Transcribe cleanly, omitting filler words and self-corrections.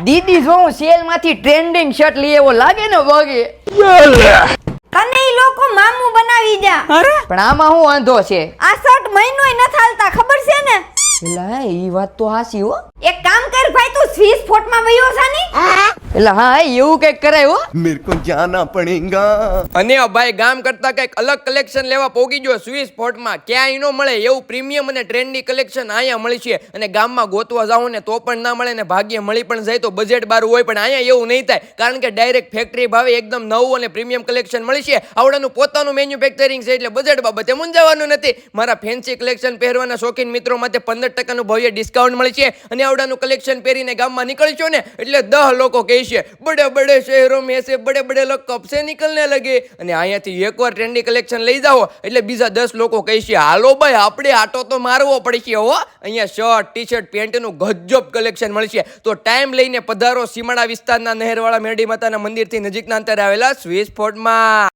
દીદી જો હું સેલ માંથી ટ્રેન્ડિંગ શર્ટ લઈ એવો લાગે ને વગે તને ઈ લોકો મામું બનાવી જા. પણ આમાં હું વાંધો છે આ શર્ટ મહિનોય ન થાલતા ખબર છે ને? એલા ઈ વાત તો હાસી હો. એક કામ કર ભાઈ, તું સ્વિસ ફોટમાં વયો જાની. એલા હા એવું કઈક કરાય હો. मेरे को जाना पड़ेगा. અને ભાઈ ગામ કરતા કઈક અલગ કલેક્શન લેવા પોગી ગયો સ્વિસ ફોર્ટમાં. ક્યાંય ન મળે એવું પ્રીમિયમ અને ટ્રેન્ડી કલેક્શન અહીંયા મળી છે. અને ગામમાં ગોતવા જાવ ને તો પણ ના મળે ને ભાગ્ય મળી પણ જાય તો બજેટ બારું હોય, પણ અહીંયા એવું નહીં થાય કારણ કે ડાયરેક્ટ ફેક્ટરી ભાવે એકદમ નવું અને પ્રીમિયમ કલેક્શન મળી છે. આવડાનું પોતાનું મેન્યુફેક્ચરિંગ છે એટલે બજેટ બાબતે મૂંઝાવાનું નથી. મારા ફેન્સી કલેક્શન પહેરવાના શોખીન મિત્રો માટે 15% ભવ્ય ડિસ્કાઉન્ટ મળી છે. અને આવડાનું કલેક્શન પહેરીને ગામમાં નીકળશો ને એટલે 10 લોકો કહે છે બડે બડે શહેરો મેં से बड़े बड़े लोग कब से निकलने लगे. અને અહીંયાથી એકવાર ટ્રેન્ડી કલેક્શન લઈ જાઓ એટલે બીજા 10 લોકો કહે છે હાલો ભાઈ આપણે આટો તો મારવો પડશે હો. અહીંયા શર્ટ ટી શર્ટ પેન્ટનું ગજબ કલેક્શન મળશે. તો ટાઈમ લઈને પધારો સીમાડા વિસ્તારના નહેરવાળા મેરડી માતાના મંદિરથી નજીકના અંતરે આવેલા સ્વિસ ફોર્ટમાં.